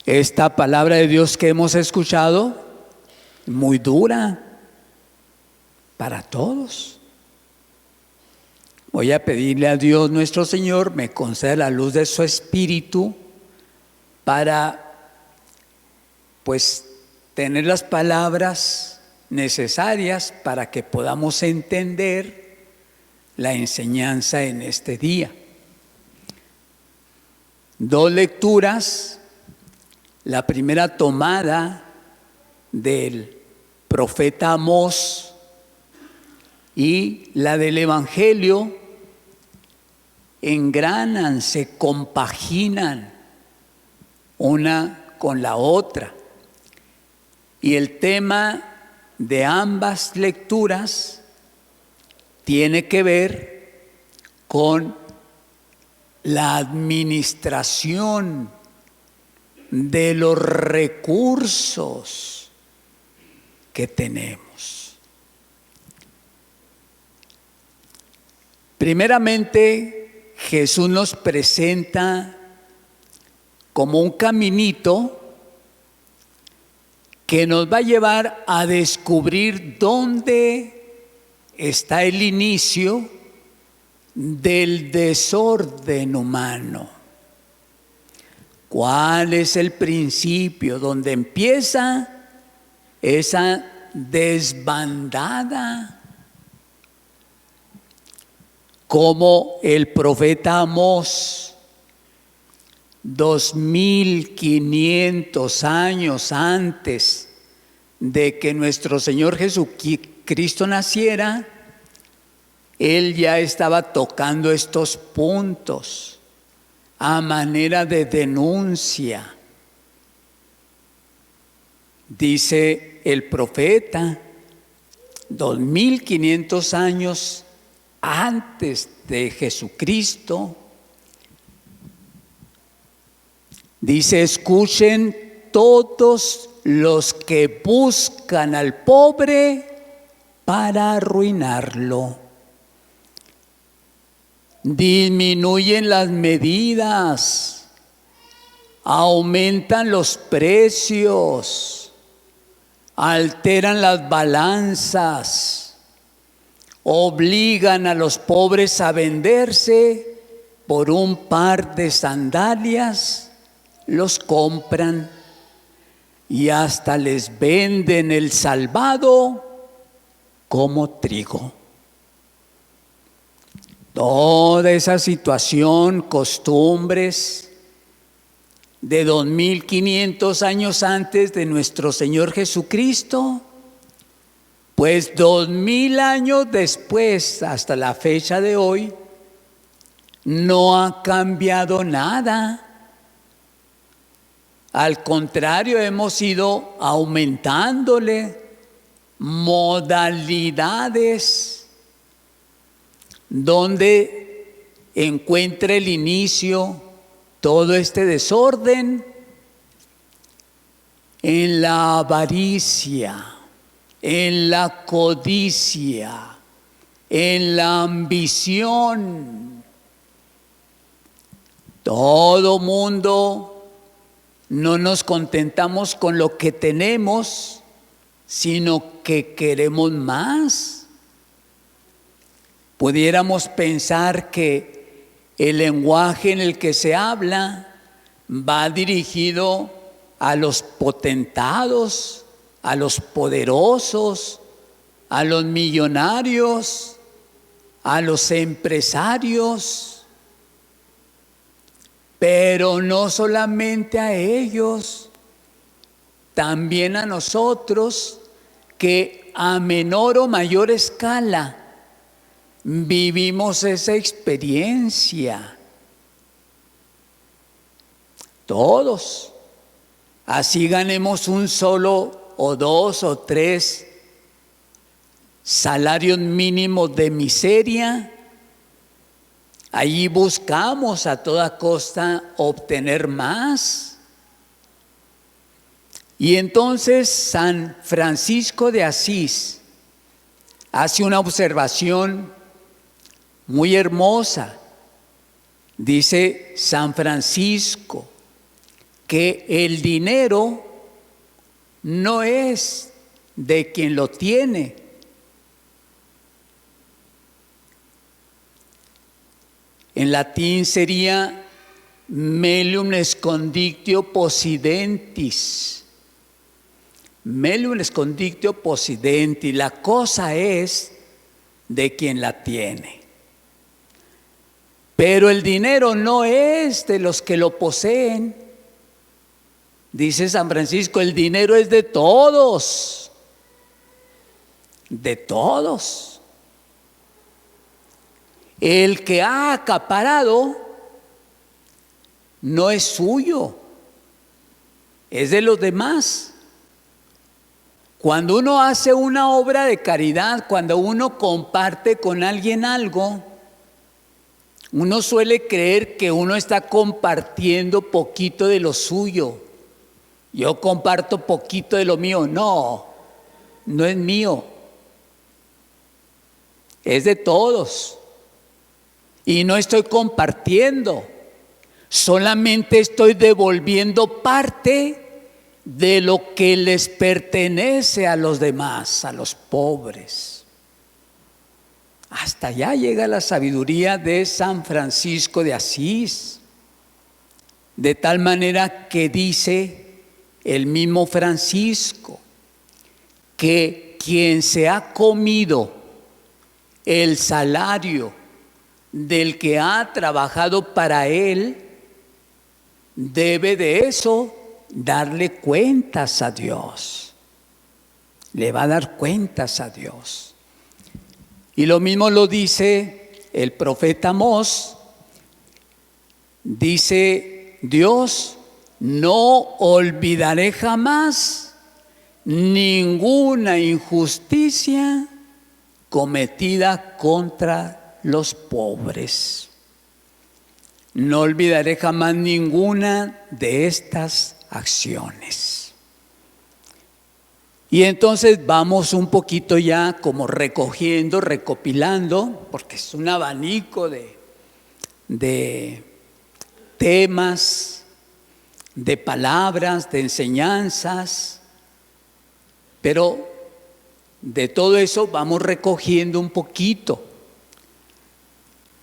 Esta palabra de Dios que hemos escuchado, muy dura para todos. Voy a pedirle a Dios nuestro Señor me conceda la luz de su Espíritu para, tener las palabras necesarias para que podamos entender la enseñanza en este día. 2 lecturas. La primera tomada del profeta Amós y la del Evangelio engranan, se compaginan una con la otra. Y el tema de ambas lecturas tiene que ver con la administración de los recursos que tenemos. Primeramente, Jesús nos presenta como un caminito que nos va a llevar a descubrir dónde está el inicio del desorden humano. ¿Cuál es el principio donde empieza esa desbandada? Como el profeta Amós, 2500 años antes de que nuestro Señor Jesucristo naciera, Él ya estaba tocando estos puntos a manera de denuncia. Dice el profeta, 2500 años antes de Jesucristo, dice: escuchen todos los que buscan al pobre para arruinarlo. Disminuyen las medidas, aumentan los precios, alteran las balanzas, obligan a los pobres a venderse por un par de sandalias, los compran y hasta les venden el salvado como trigo. Toda esa situación, costumbres de 2500 años antes de nuestro Señor Jesucristo, 2000 años después, hasta la fecha de hoy, no ha cambiado nada. Al contrario, hemos ido aumentándole modalidades donde encuentra el inicio todo este desorden en la avaricia, en la codicia, en la ambición. Todo mundo no nos contentamos con lo que tenemos, sino que queremos más. Pudiéramos pensar que el lenguaje en el que se habla va dirigido a los potentados, a los poderosos, a los millonarios, a los empresarios, pero no solamente a ellos, también a nosotros que a menor o mayor escala vivimos esa experiencia. Todos. Así ganemos un solo o 2 o 3 salarios mínimos de miseria, allí buscamos a toda costa obtener más. Y entonces San Francisco de Asís hace una observación muy hermosa. Dice San Francisco: que el dinero no es de quien lo tiene. En latín sería melium scondictio possidentis. Melium scondictio possidentis. La cosa es de quien la tiene. Pero el dinero no es de los que lo poseen. Dice San Francisco, el dinero es de todos. De todos. El que ha acaparado no es suyo, es de los demás. Cuando uno hace una obra de caridad, cuando uno comparte con alguien algo, uno suele creer que uno está compartiendo poquito de lo suyo. Yo comparto poquito de lo mío. No, no es mío. Es de todos. Y no estoy compartiendo. Solamente estoy devolviendo parte de lo que les pertenece a los demás, a los pobres. Hasta allá llega la sabiduría de San Francisco de Asís. De tal manera que dice el mismo Francisco que quien se ha comido el salario del que ha trabajado para él, debe de eso darle cuentas a Dios. Le va a dar cuentas a Dios. Y lo mismo lo dice el profeta Amós. Dice Dios, no olvidaré jamás ninguna injusticia cometida contra los pobres. No olvidaré jamás ninguna de estas acciones. Y entonces vamos un poquito ya como recogiendo, recopilando, porque es un abanico de temas, de palabras, de enseñanzas, pero de todo eso vamos recogiendo un poquito.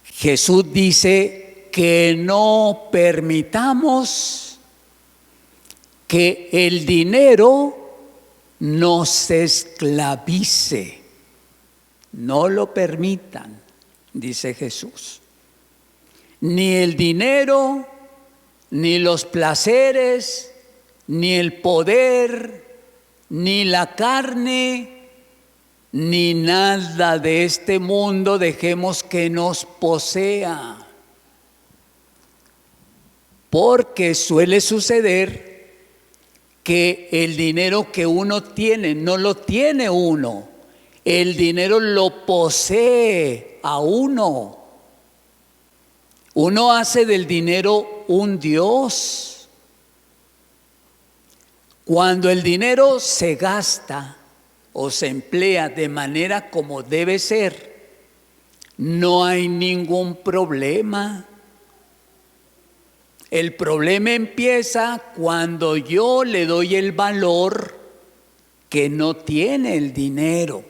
Jesús dice que no permitamos que el dinero nos esclavice. No lo permitan, dice Jesús. Ni el dinero, ni los placeres, ni el poder, ni la carne, ni nada de este mundo dejemos que nos posea. Porque suele suceder que el dinero que uno tiene no lo tiene uno, el dinero lo posee a uno. Uno hace del dinero un dios. Cuando el dinero se gasta o se emplea de manera como debe ser, no hay ningún problema. El problema empieza cuando yo le doy el valor que no tiene el dinero.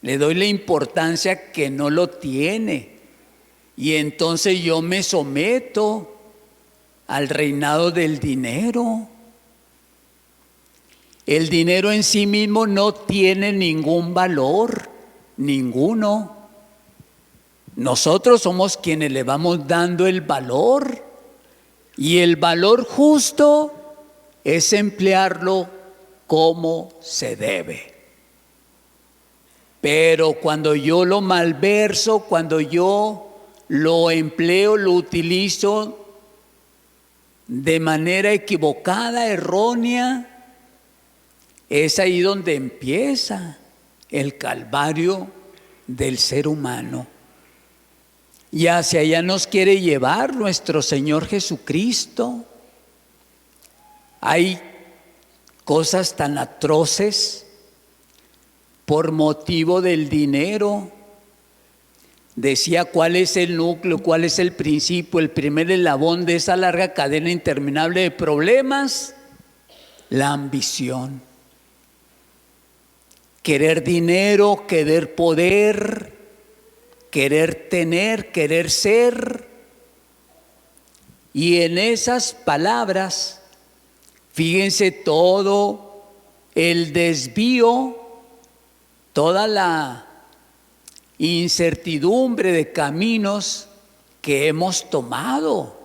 Le doy la importancia que no lo tiene. Y entonces yo me someto al reinado del dinero. El dinero en sí mismo no tiene ningún valor, ninguno. Nosotros somos quienes le vamos dando el valor. Y el valor justo es emplearlo como se debe. Pero cuando yo lo malverso, cuando yo lo empleo, lo utilizo de manera equivocada, errónea, es ahí donde empieza el calvario del ser humano. Y hacia allá nos quiere llevar nuestro Señor Jesucristo. Hay cosas tan atroces por motivo del dinero. Decía cuál es el núcleo, cuál es el principio, el primer eslabón de esa larga cadena interminable de problemas: la ambición. Querer dinero, querer poder, querer tener, querer ser. Y en esas palabras, fíjense todo el desvío, toda la incertidumbre de caminos que hemos tomado.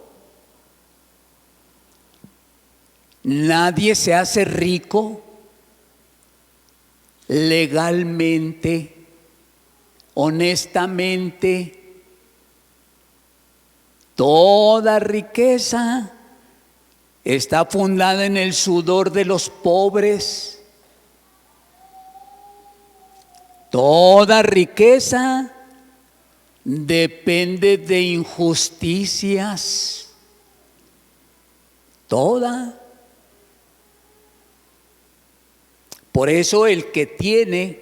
Nadie se hace rico legalmente, honestamente. Toda riqueza está fundada en el sudor de los pobres. Toda riqueza depende de injusticias. Toda. Por eso el que tiene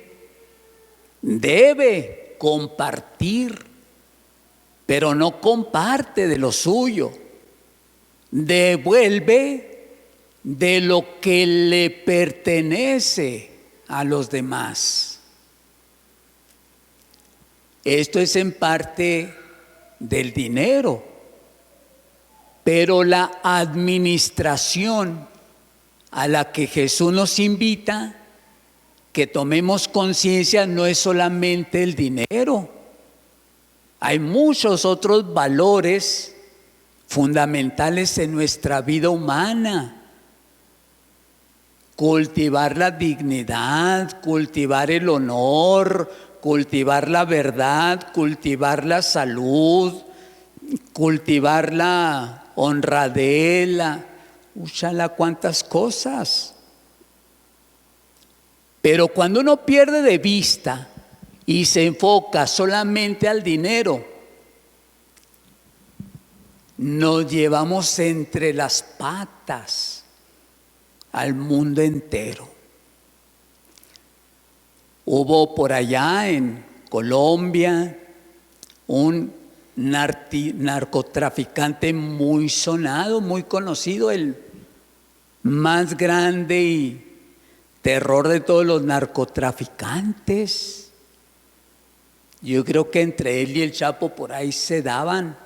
debe compartir, pero no comparte de lo suyo. Devuelve de lo que le pertenece a los demás. Esto es en parte del dinero, pero la administración a la que Jesús nos invita, que tomemos conciencia, no es solamente el dinero. Hay muchos otros valores fundamentales en nuestra vida humana. Cultivar la dignidad, cultivar el honor, cultivar la verdad, cultivar la salud, cultivar la honradez, úchala, cuántas cosas. Pero cuando uno pierde de vista y se enfoca solamente al dinero, nos llevamos entre las patas al mundo entero. Hubo por allá en Colombia un narcotraficante muy sonado, muy conocido, el más grande y terror de todos los narcotraficantes. Yo creo que entre él y el Chapo por ahí se daban.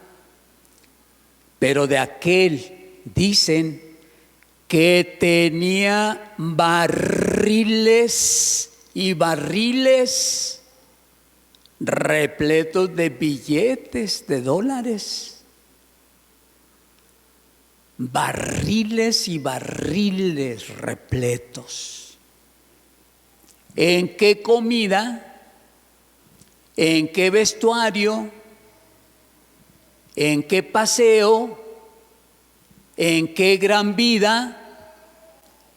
Pero de aquel dicen que tenía barriles y barriles repletos de billetes de dólares. Barriles y barriles repletos. ¿En qué comida? ¿En qué vestuario? ¿En qué paseo? ¿En qué gran vida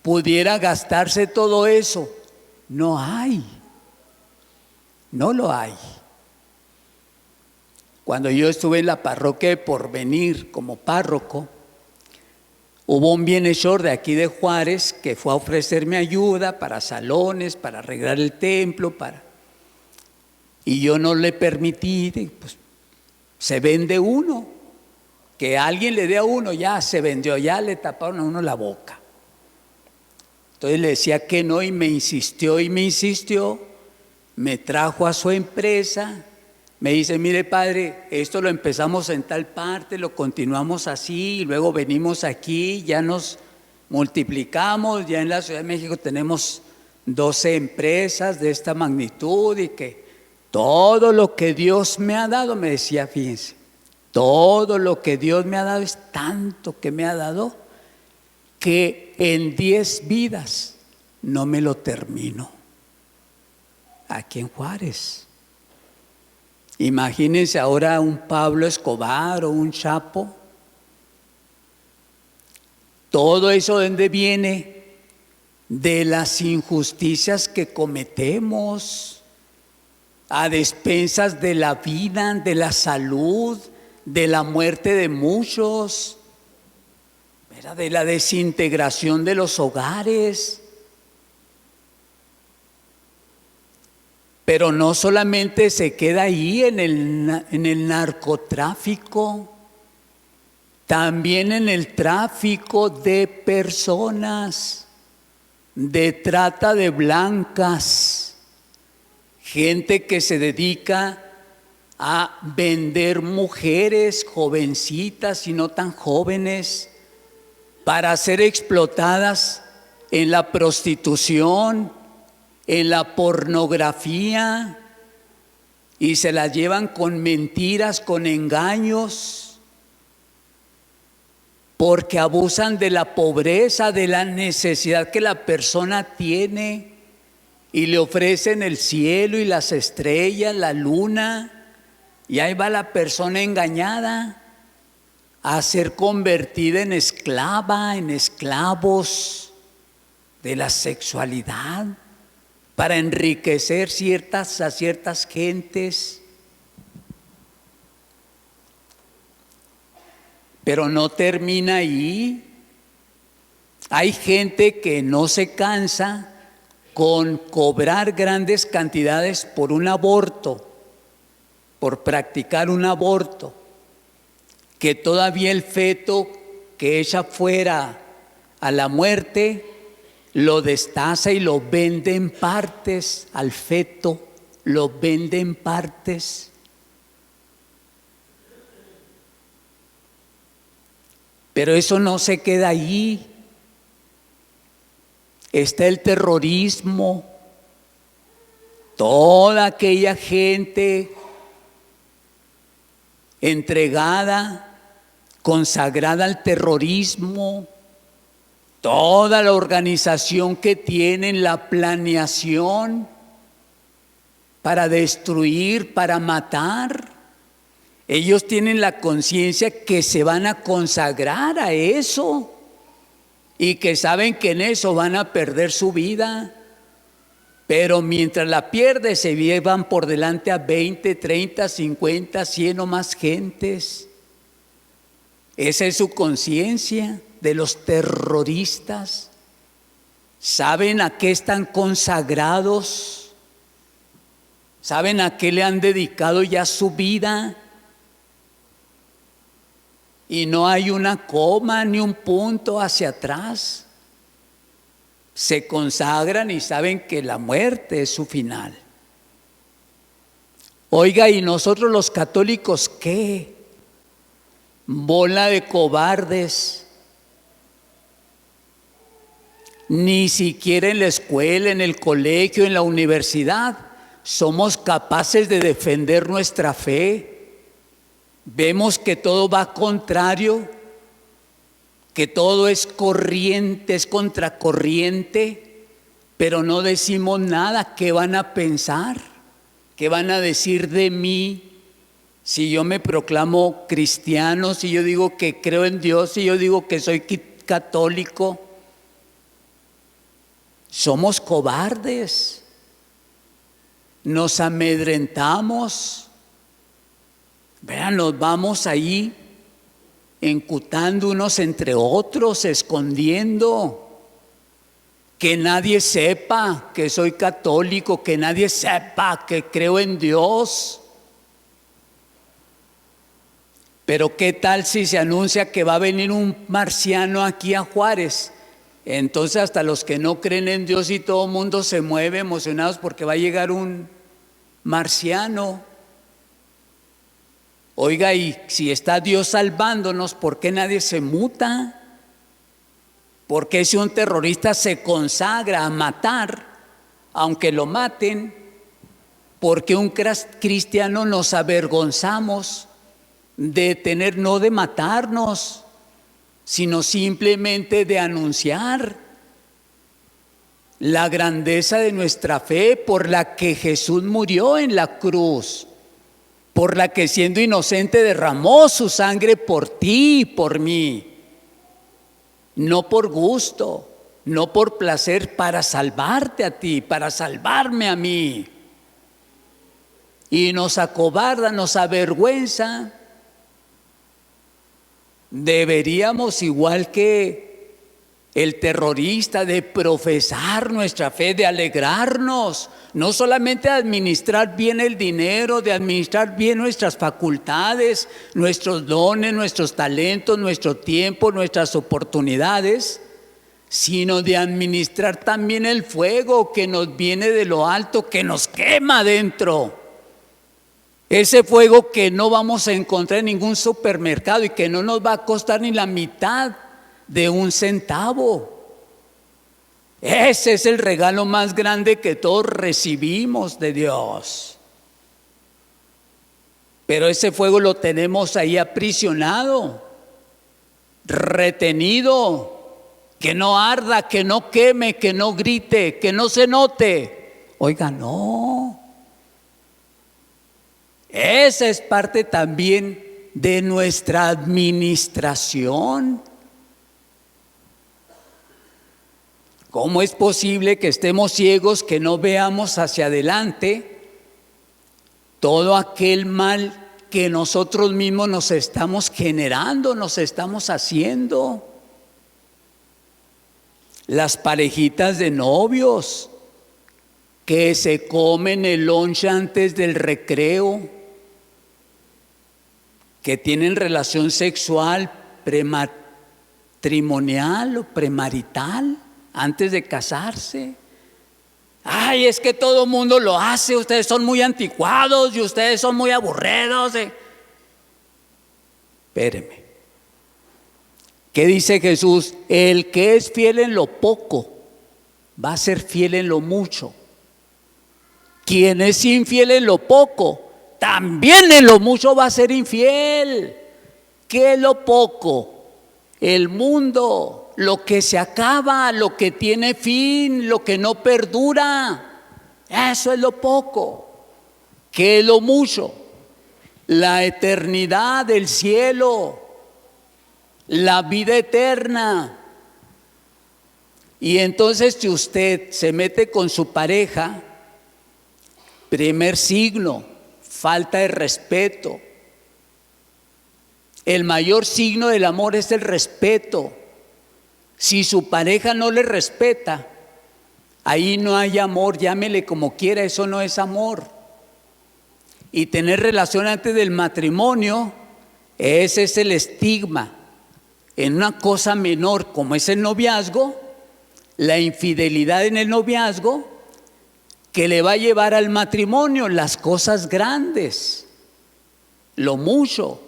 pudiera gastarse todo eso? No hay. No lo hay. Cuando yo estuve en la parroquia de Porvenir como párroco, hubo un bienhechor de aquí de Juárez que fue a ofrecerme ayuda para salones, para arreglar el templo, y yo no le permití. Pues se vende uno, que alguien le dé a uno, ya se vendió, ya le taparon a uno la boca. Entonces le decía que no y me insistió, me trajo a su empresa, me dice: mire padre, esto lo empezamos en tal parte, lo continuamos así y luego venimos aquí, ya nos multiplicamos, ya en la Ciudad de México tenemos 12 empresas de esta magnitud y que todo lo que Dios me ha dado, me decía, fíjense, todo lo que Dios me ha dado es tanto que me ha dado que en 10 vidas no me lo termino. Aquí en Juárez. Imagínense ahora un Pablo Escobar o un Chapo. Todo eso, ¿de dónde viene? De las injusticias que cometemos a despensas de la vida, de la salud, de la muerte de muchos, de la desintegración de los hogares. Pero no solamente se queda ahí en el narcotráfico, también en el tráfico de personas, de trata de blancas, gente que se dedica a vender mujeres jovencitas y no tan jóvenes para ser explotadas en la prostitución, en la pornografía, y se las llevan con mentiras, con engaños, porque abusan de la pobreza, de la necesidad que la persona tiene, y le ofrecen el cielo y las estrellas, la luna, y ahí va la persona engañada a ser convertida en esclava, en esclavos de la sexualidad, para enriquecer a ciertas gentes. Pero no termina ahí. Hay gente que no se cansa con cobrar grandes cantidades por un aborto, por practicar un aborto, que todavía el feto que echa fuera a la muerte lo destaza y lo vende en partes, al feto lo vende en partes. Pero eso no se queda ahí. Está el terrorismo, toda aquella gente entregada, consagrada al terrorismo, toda la organización que tienen, la planeación para destruir, para matar. Ellos tienen la conciencia que se van a consagrar a eso y que saben que en eso van a perder su vida. Pero mientras la pierden, se llevan por delante a 20, 30, 50, 100 o más gentes. Esa es su conciencia de los terroristas. ¿Saben a qué están consagrados? ¿Saben a qué le han dedicado ya su vida? Y no hay una coma ni un punto hacia atrás. Se consagran y saben que la muerte es su final. Oiga, ¿y nosotros los católicos qué? Bola de cobardes. Ni siquiera en la escuela, en el colegio, en la universidad somos capaces de defender nuestra fe. Vemos que todo va contrario, que todo es corriente, es contracorriente, pero no decimos nada. ¿Qué van a pensar? ¿Qué van a decir de mí? Si yo me proclamo cristiano, si yo digo que creo en Dios, si yo digo que soy católico. Somos cobardes, nos amedrentamos. Vean, nos vamos ahí encutando unos entre otros, escondiendo. Que nadie sepa que soy católico, que nadie sepa que creo en Dios. Pero ¿qué tal si se anuncia que va a venir un marciano aquí a Juárez? Entonces hasta los que no creen en Dios y todo el mundo se mueve emocionados porque va a llegar un marciano. Oiga, y si está Dios salvándonos, ¿por qué nadie se muta? ¿Por qué si un terrorista se consagra a matar, aunque lo maten? ¿Por qué un cristiano nos avergonzamos de tener, no de matarnos, sino simplemente de anunciar la grandeza de nuestra fe por la que Jesús murió en la cruz, por la que siendo inocente derramó su sangre por ti y por mí? No por gusto, no por placer, para salvarte a ti, para salvarme a mí. Y nos acobarda, nos avergüenza. Deberíamos, igual que el terrorista, de profesar nuestra fe, de alegrarnos, no solamente de administrar bien el dinero, de administrar bien nuestras facultades, nuestros dones, nuestros talentos, nuestro tiempo, nuestras oportunidades, sino de administrar también el fuego que nos viene de lo alto, que nos quema dentro. Ese fuego que no vamos a encontrar en ningún supermercado y que no nos va a costar ni la mitad de un centavo. Ese es el regalo más grande que todos recibimos de Dios. Pero ese fuego lo tenemos ahí aprisionado, retenido, que no arda, que no queme, que no grite, que no se note. Oiga, no. Esa es parte también de nuestra administración. ¿Cómo es posible que estemos ciegos, que no veamos hacia adelante todo aquel mal que nosotros mismos nos estamos generando, nos estamos haciendo? Las parejitas de novios que se comen el lunch antes del recreo, que tienen relación sexual prematrimonial o premarital antes de casarse. Ay, es que todo el mundo lo hace, ustedes son muy anticuados y ustedes son muy aburridos. Espéreme. ¿Qué dice Jesús? El que es fiel en lo poco va a ser fiel en lo mucho. Quien es infiel en lo poco, también en lo mucho va a ser infiel. ¿Qué es lo poco? El mundo. Lo que se acaba, lo que tiene fin, lo que no perdura, eso es lo poco. ¿Qué es lo mucho? La eternidad, el cielo, la vida eterna. Y entonces, si usted se mete con su pareja, primer signo, falta de respeto. El mayor signo del amor es el respeto. Si su pareja no le respeta, ahí no hay amor, llámele como quiera, eso no es amor. Y tener relación antes del matrimonio, ese es el estigma. En una cosa menor como es el noviazgo, la infidelidad en el noviazgo, que le va a llevar al matrimonio las cosas grandes, lo mucho.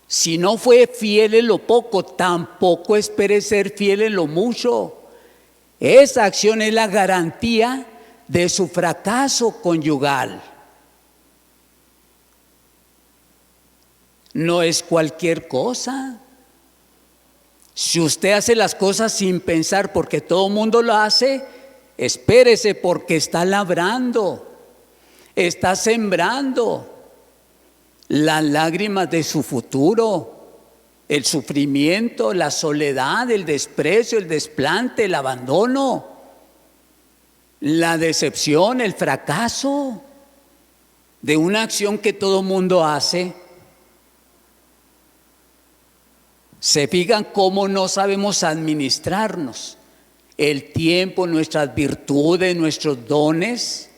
Si no fue fiel en lo poco, tampoco espere ser fiel en lo mucho. Esa acción es la garantía de su fracaso conyugal. No es cualquier cosa. Si usted hace las cosas sin pensar porque todo el mundo lo hace, espérese porque está labrando, está sembrando las lágrimas de su futuro, el sufrimiento, la soledad, el desprecio, el desplante, el abandono, la decepción, el fracaso de una acción que todo mundo hace. ¿Se fijan cómo no sabemos administrarnos el tiempo, nuestras virtudes, nuestros dones?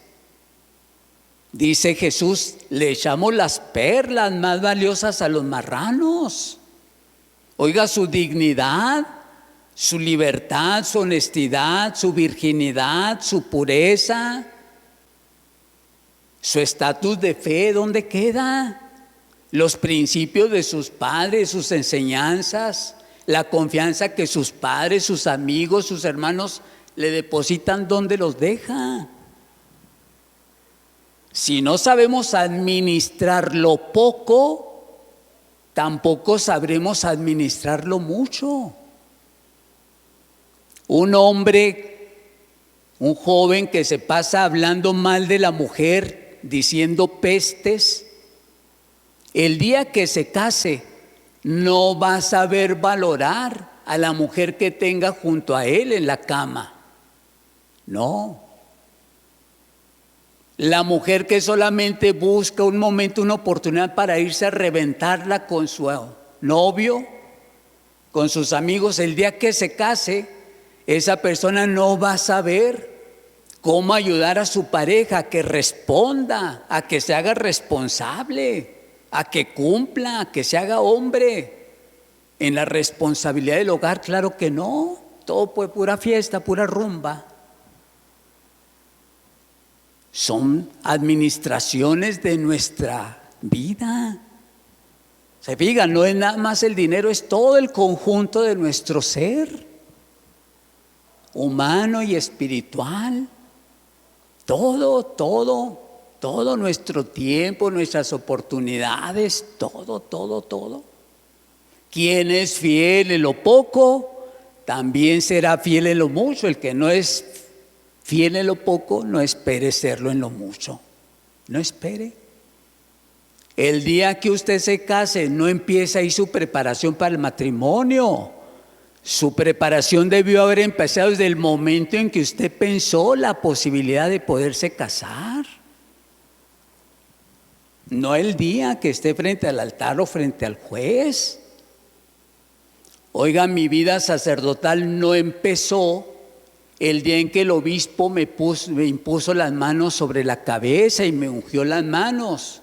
Dice Jesús, le echamos las perlas más valiosas a los marranos. Oiga, su dignidad, su libertad, su honestidad, su virginidad, su pureza, su estatus de fe, ¿dónde queda? Los principios de sus padres, sus enseñanzas, la confianza que sus padres, sus amigos, sus hermanos le depositan, ¿dónde los deja? Si no sabemos administrar lo poco, tampoco sabremos administrar lo mucho. Un hombre, un joven que se pasa hablando mal de la mujer, diciendo pestes, el día que se case no va a saber valorar a la mujer que tenga junto a él en la cama. No. La mujer que solamente busca un momento, una oportunidad para irse a reventarla con su novio, con sus amigos, el día que se case, esa persona no va a saber cómo ayudar a su pareja a que responda, a que se haga responsable, a que cumpla, a que se haga hombre en la responsabilidad del hogar. Claro que no, todo fue pura fiesta, pura rumba. Son administraciones de nuestra vida. Se fijan, no es nada más el dinero, es todo el conjunto de nuestro ser, humano y espiritual. Todo nuestro tiempo, nuestras oportunidades, todo. Quien es fiel en lo poco, también será fiel en lo mucho. El que no es fiel en lo poco, no espere serlo en lo mucho. No espere. El día que usted se case, no empieza ahí su preparación para el matrimonio. Su preparación debió haber empezado desde el momento en que usted pensó la posibilidad de poderse casar. No el día que esté frente al altar o frente al juez. Oiga, mi vida sacerdotal no empezó el día en que el obispo me impuso las manos sobre la cabeza y me ungió las manos.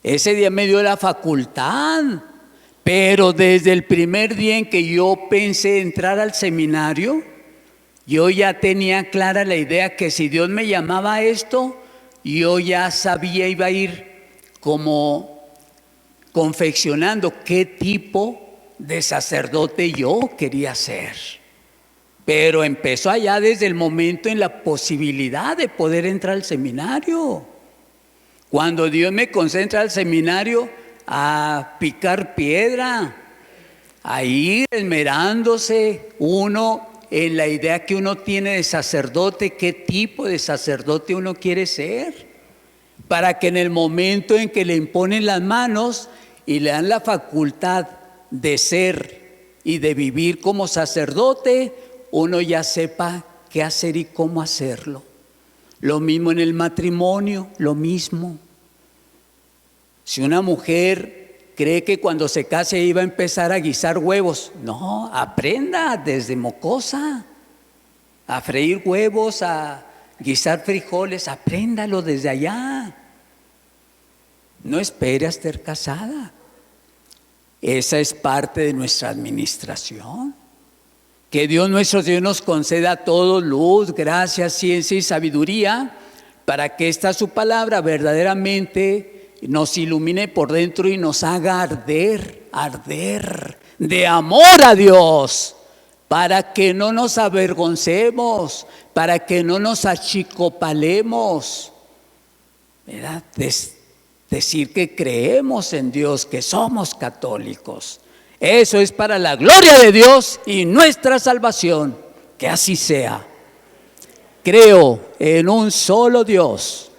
Ese día me dio la facultad, pero desde el primer día en que yo pensé entrar al seminario, yo ya tenía clara la idea que si Dios me llamaba a esto, yo ya sabía, iba a ir como confeccionando qué tipo de sacerdote yo quería ser. Pero empezó allá desde el momento en la posibilidad de poder entrar al seminario. Cuando Dios me concentra al seminario a picar piedra, a ir esmerándose uno en la idea que uno tiene de sacerdote, qué tipo de sacerdote uno quiere ser, para que en el momento en que le imponen las manos y le dan la facultad de ser y de vivir como sacerdote, uno ya sepa qué hacer y cómo hacerlo. Lo mismo en el matrimonio, lo mismo. Si una mujer cree que cuando se case iba a empezar a guisar huevos, no, aprenda desde mocosa a freír huevos, a guisar frijoles, apréndalo desde allá. No espere a estar casada. Esa es parte de nuestra administración. Que Dios nuestro Dios nos conceda a todos luz, gracia, ciencia y sabiduría, para que esta su palabra verdaderamente nos ilumine por dentro y nos haga arder de amor a Dios, para que no nos avergoncemos, para que no nos achicopalemos, ¿verdad? Decir que creemos en Dios, que somos católicos. Eso es para la gloria de Dios y nuestra salvación. Que así sea. Creo en un solo Dios,